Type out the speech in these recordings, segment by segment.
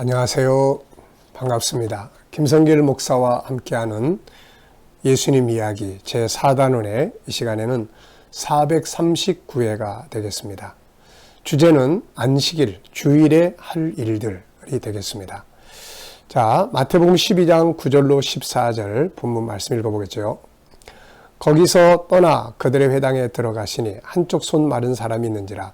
안녕하세요. 반갑습니다. 김성길 목사와 함께하는 예수님 이야기 제4단원의 이 시간에는 439회가 되겠습니다. 주제는 안식일, 주일에 할 일들이 되겠습니다. 자, 마태복음 12장 9절로 14절 본문 말씀 읽어보겠죠. 거기서 떠나 그들의 회당에 들어가시니 한쪽 손 마른 사람이 있는지라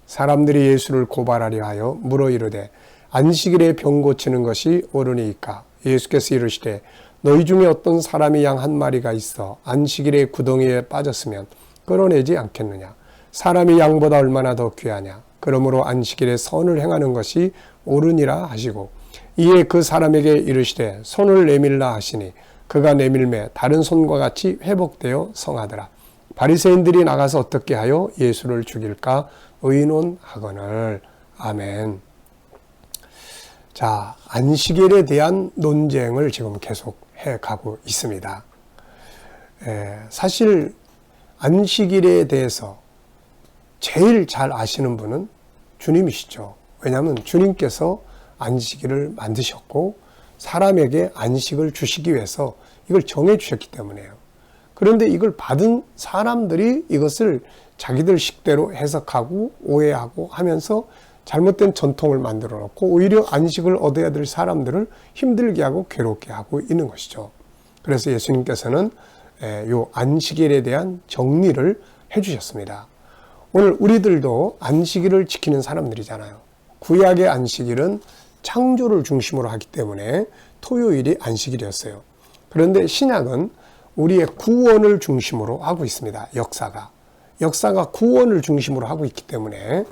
사람들이 예수를 고발하려 하여 물어 이르되 안식일에 병 고치는 것이 옳으니이까? 예수께서 이르시되 너희 중에 어떤 사람이 양 한 마리가 있어 안식일에 구덩이에 빠졌으면 끌어내지 않겠느냐? 사람이 양보다 얼마나 더 귀하냐? 그러므로 안식일에 선을 행하는 것이 옳으니라 하시고 이에 그 사람에게 이르시되 손을 내밀라 하시니 그가 내밀매 다른 손과 같이 회복되어 성하더라. 바리새인들이 나가서 어떻게 하여 예수를 죽일까 의논하거늘. 아멘. 자, 안식일에 대한 논쟁을 지금 계속 해가고 있습니다. 사실 안식일에 대해서 제일 잘 아시는 분은 주님이시죠. 왜냐하면 주님께서 안식일을 만드셨고 사람에게 안식을 주시기 위해서 이걸 정해 주셨기 때문에요. 그런데 이걸 받은 사람들이 이것을 자기들 식대로 해석하고 오해하고 하면서 잘못된 전통을 만들어 놓고 오히려 안식을 얻어야 될 사람들을 힘들게 하고 괴롭게 하고 있는 것이죠. 그래서 예수님께서는 요 안식일에 대한 정리를 해주셨습니다. 오늘 우리들도 안식일을 지키는 사람들이잖아요. 구약의 안식일은 창조를 중심으로 하기 때문에 토요일이 안식일이었어요. 그런데 신약은 우리의 구원을 중심으로 하고 있습니다. 역사가 구원을 중심으로 하고 있기 때문에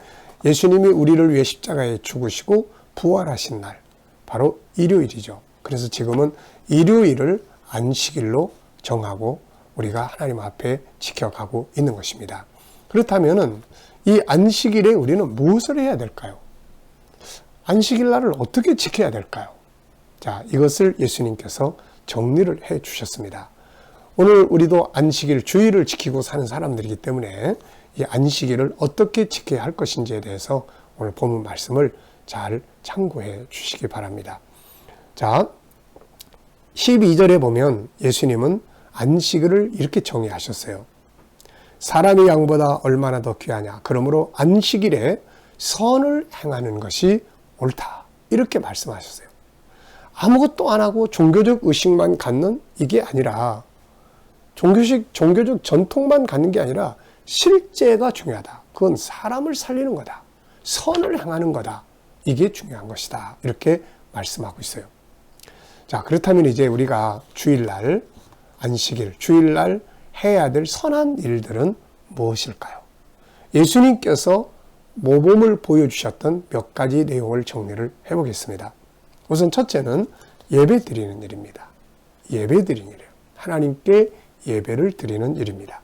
예수님이 우리를 위해 십자가에 죽으시고 부활하신 날, 바로 일요일이죠. 그래서 지금은 일요일을 안식일로 정하고 우리가 하나님 앞에 지켜가고 있는 것입니다. 그렇다면 이 안식일에 우리는 무엇을 해야 될까요? 안식일 날을 어떻게 지켜야 될까요? 자, 이것을 예수님께서 정리를 해 주셨습니다. 오늘 우리도 안식일, 주일을 지키고 사는 사람들이기 때문에 이 안식일을 어떻게 지켜야 할 것인지에 대해서 오늘 본문 말씀을 잘 참고해 주시기 바랍니다. 자, 12절에 보면 예수님은 안식일을 이렇게 정의하셨어요. 사람이 양보다 얼마나 더 귀하냐? 그러므로 안식일에 선을 행하는 것이 옳다. 이렇게 말씀하셨어요. 아무것도 안 하고 종교적 의식만 갖는 이게 아니라 종교적 전통만 갖는 게 아니라 실제가 중요하다. 그건 사람을 살리는 거다. 선을 행하는 거다. 이게 중요한 것이다. 이렇게 말씀하고 있어요. 자, 그렇다면 이제 우리가 주일날, 안식일, 주일날 해야 될 선한 일들은 무엇일까요? 예수님께서 모범을 보여주셨던 몇 가지 내용을 정리를 해보겠습니다. 우선 첫째는 예배 드리는 일입니다. 예배 드리는 일이에요. 하나님께 예배를 드리는 일입니다.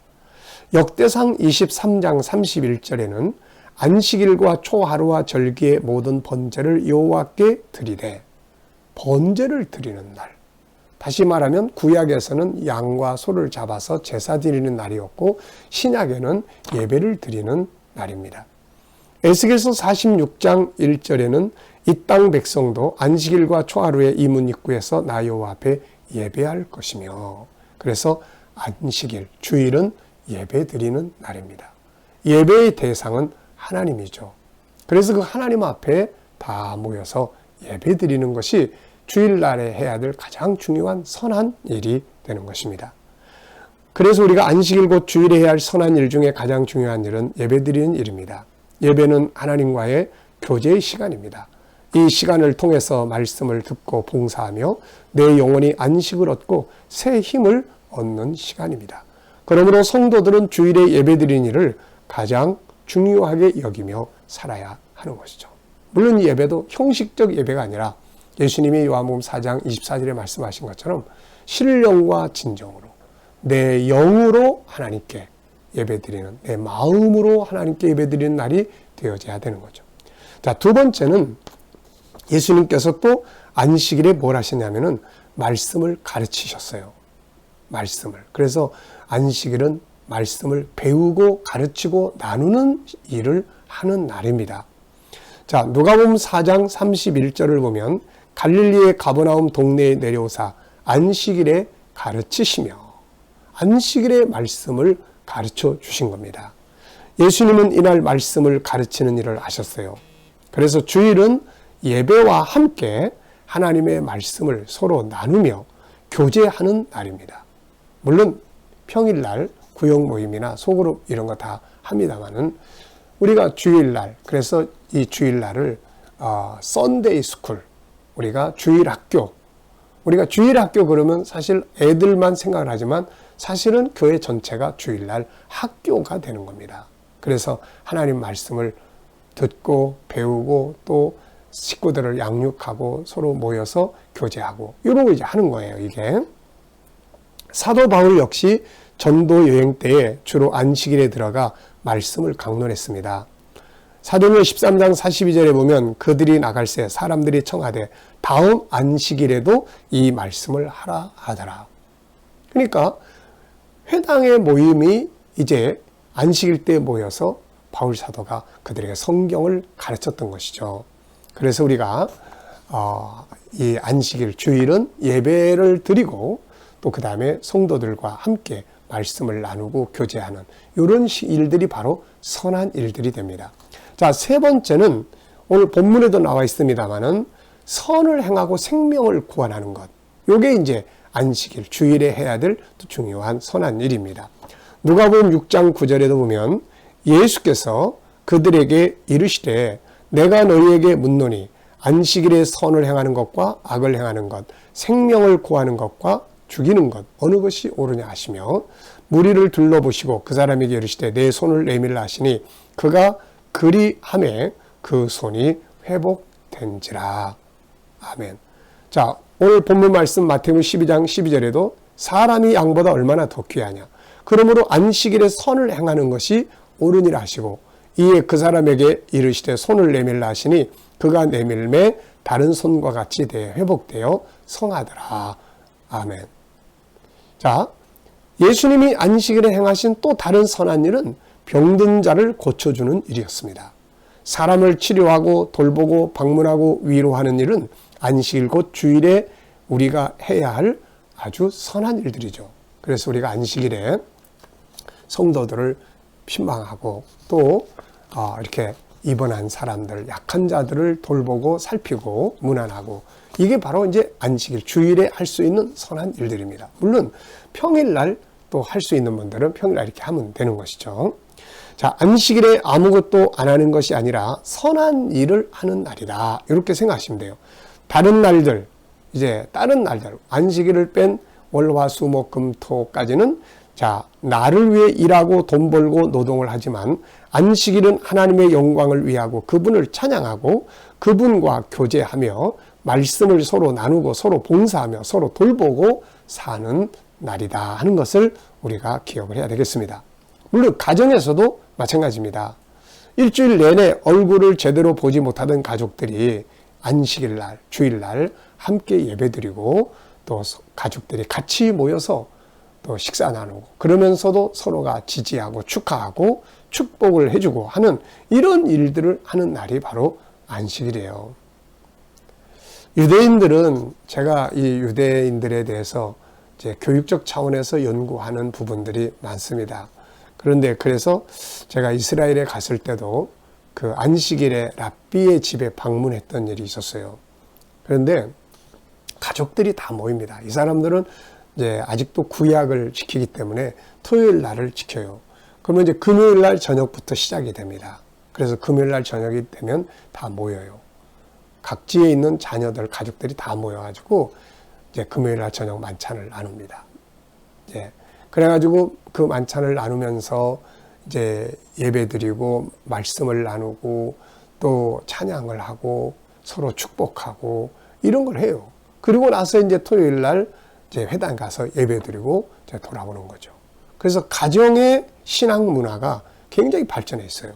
역대상 23장 31절에는 안식일과 초하루와 절기의 모든 번제를 여호와께 드리되, 번제를 드리는 날. 다시 말하면 구약에서는 양과 소를 잡아서 제사 드리는 날이었고 신약에는 예배를 드리는 날입니다. 에스겔서 46장 1절에는 이 땅 백성도 안식일과 초하루의 이 문 입구에서 나 여호와 앞에 예배할 것이며, 그래서 안식일, 주일은 예배 드리는 날입니다. 예배의 대상은 하나님이죠. 그래서 그 하나님 앞에 다 모여서 예배 드리는 것이 주일날에 해야 될 가장 중요한 선한 일이 되는 것입니다. 그래서 우리가 안식일 곧 주일에 해야 할 선한 일 중에 가장 중요한 일은 예배 드리는 일입니다. 예배는 하나님과의 교제의 시간입니다. 이 시간을 통해서 말씀을 듣고 봉사하며 내 영혼이 안식을 얻고 새 힘을 얻는 시간입니다. 그러므로 성도들은 주일에 예배드리는 일을 가장 중요하게 여기며 살아야 하는 것이죠. 물론 이 예배도 형식적 예배가 아니라 예수님이 요한복음 4장 24절에 말씀하신 것처럼 신령과 진정으로 내 영으로 하나님께 예배드리는, 내 마음으로 하나님께 예배드리는 날이 되어져야 되는 거죠. 자, 두 번째는 예수님께서 또 안식일에 뭘 하시냐면은 말씀을 가르치셨어요. 말씀을. 그래서 안식일은 말씀을 배우고 가르치고 나누는 일을 하는 날입니다. 자, 누가복음 4장 31절을 보면 갈릴리의 가버나움 동네에 내려오사 안식일에 가르치시며, 안식일의 말씀을 가르쳐 주신 겁니다. 예수님은 이날 말씀을 가르치는 일을 하셨어요. 그래서 주일은 예배와 함께 하나님의 말씀을 서로 나누며 교제하는 날입니다. 물론 평일날 구역 모임이나 소그룹 이런 거 다 합니다만은 우리가 주일날, 그래서 이 주일날을 썬데이 스쿨, 우리가 주일학교, 우리가 주일학교 그러면 사실 애들만 생각을 하지만 사실은 교회 전체가 주일날 학교가 되는 겁니다. 그래서 하나님 말씀을 듣고 배우고 또 식구들을 양육하고 서로 모여서 교제하고 이런 거 이제 하는 거예요, 이게. 사도 바울 역시 전도 여행 때에 주로 안식일에 들어가 말씀을 강론했습니다. 사도행전 13장 42절에 보면 그들이 나갈새 사람들이 청하되 다음 안식일에도 이 말씀을 하라 하더라. 그러니까 회당의 모임이 이제 안식일 때 모여서 바울 사도가 그들에게 성경을 가르쳤던 것이죠. 그래서 우리가 이 안식일 주일은 예배를 드리고 또 그 다음에 성도들과 함께 말씀을 나누고 교제하는 이런 일들이 바로 선한 일들이 됩니다. 자, 세 번째는 오늘 본문에도 나와 있습니다만은 선을 행하고 생명을 구원하는 것. 요게 이제 안식일 주일에 해야 될 중요한 선한 일입니다. 누가복음 6장 9절에도 보면 예수께서 그들에게 이르시되 내가 너희에게 묻노니 안식일에 선을 행하는 것과 악을 행하는 것, 생명을 구하는 것과 죽이는 것 어느 것이 옳으냐 하시며 무리를 둘러보시고 그 사람에게 이르시되 내 손을 내밀라 하시니 그가 그리하매 그 손이 회복된지라. 아멘. 자, 오늘 본문 말씀 마태복음 12장 12절에도 사람이 양보다 얼마나 더 귀하냐. 그러므로 안식일에 선을 행하는 것이 옳으니라 하시고 이에 그 사람에게 이르시되 손을 내밀라 하시니 그가 내밀매 다른 손과 같이 회복되어 성하더라. 아멘. 자, 예수님이 안식일에 행하신 또 다른 선한 일은 병든 자를 고쳐주는 일이었습니다. 사람을 치료하고 돌보고 방문하고 위로하는 일은 안식일 곧 주일에 우리가 해야 할 아주 선한 일들이죠. 그래서 우리가 안식일에 성도들을 핀방하고 또 이렇게 입원한 사람들, 약한 자들을 돌보고 살피고 문안하고 이게 바로 이제 안식일 주일에 할 수 있는 선한 일들입니다. 물론 평일날 또 할 수 있는 분들은 평일날 이렇게 하면 되는 것이죠. 자, 안식일에 아무것도 안 하는 것이 아니라 선한 일을 하는 날이다. 이렇게 생각하시면 돼요. 다른 날들, 이제 다른 날들, 안식일을 뺀 월, 화, 수, 목, 금, 토까지는 자, 나를 위해 일하고 돈 벌고 노동을 하지만 안식일은 하나님의 영광을 위하고 그분을 찬양하고 그분과 교제하며 말씀을 서로 나누고 서로 봉사하며 서로 돌보고 사는 날이다 하는 것을 우리가 기억을 해야 되겠습니다. 물론 가정에서도 마찬가지입니다. 일주일 내내 얼굴을 제대로 보지 못하던 가족들이 안식일날, 주일날 함께 예배드리고 또 가족들이 같이 모여서 또 식사 나누고 그러면서도 서로가 지지하고 축하하고 축복을 해주고 하는 이런 일들을 하는 날이 바로 안식일이에요. 유대인들은 제가 이 유대인들에 대해서 이제 교육적 차원에서 연구하는 부분들이 많습니다. 그런데 그래서 제가 이스라엘에 갔을 때도 그 안식일에 랍비의 집에 방문했던 일이 있었어요. 그런데 가족들이 다 모입니다. 이 사람들은 이제 아직도 구약을 지키기 때문에 토요일 날을 지켜요. 그러면 이제 금요일 날 저녁부터 시작이 됩니다. 그래서 금요일 날 저녁이 되면 다 모여요. 각지에 있는 자녀들, 가족들이 다 모여가지고 이제 금요일 날 저녁 만찬을 나눕니다. 예. 그래가지고 그 만찬을 나누면서 이제 예배드리고 말씀을 나누고 또 찬양을 하고 서로 축복하고 이런 걸 해요. 그리고 나서 이제 토요일 날 이제 회당 가서 예배드리고 이제 돌아오는 거죠. 그래서 가정의 신앙 문화가 굉장히 발전해 있어요.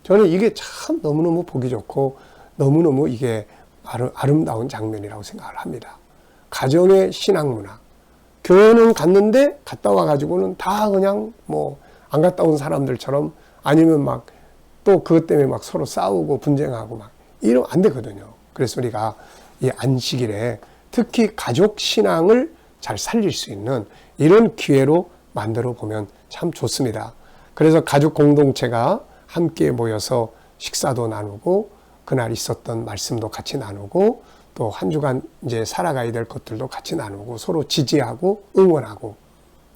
저는 이게 참 너무너무 보기 좋고 너무너무 이게 아름다운 장면이라고 생각을 합니다. 가정의 신앙 문화. 교회는 갔는데 갔다 와가지고는 다 그냥 뭐 안 갔다 온 사람들처럼 아니면 막 또 그것 때문에 막 서로 싸우고 분쟁하고 막 이러면 안 되거든요. 그래서 우리가 이 안식일에 특히 가족 신앙을 잘 살릴 수 있는 이런 기회로 만들어 보면 참 좋습니다. 그래서 가족 공동체가 함께 모여서 식사도 나누고 그날 있었던 말씀도 같이 나누고 또 한 주간 이제 살아가야 될 것들도 같이 나누고 서로 지지하고 응원하고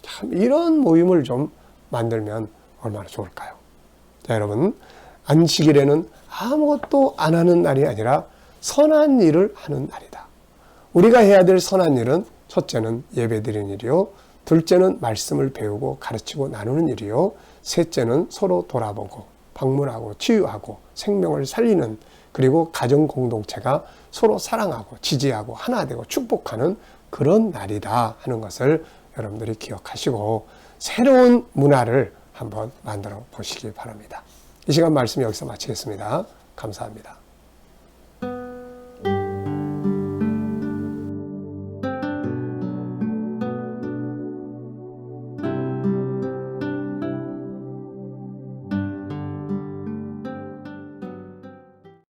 참 이런 모임을 좀 만들면 얼마나 좋을까요? 자, 여러분, 안식일에는 아무것도 안 하는 날이 아니라 선한 일을 하는 날이다. 우리가 해야 될 선한 일은 첫째는 예배드리는 일이요, 둘째는 말씀을 배우고 가르치고 나누는 일이요, 셋째는 서로 돌아보고 방문하고 치유하고 생명을 살리는, 그리고 가정 공동체가 서로 사랑하고 지지하고 하나 되고 축복하는 그런 날이다 하는 것을 여러분들이 기억하시고 새로운 문화를 한번 만들어 보시기 바랍니다. 이 시간 말씀 여기서 마치겠습니다. 감사합니다.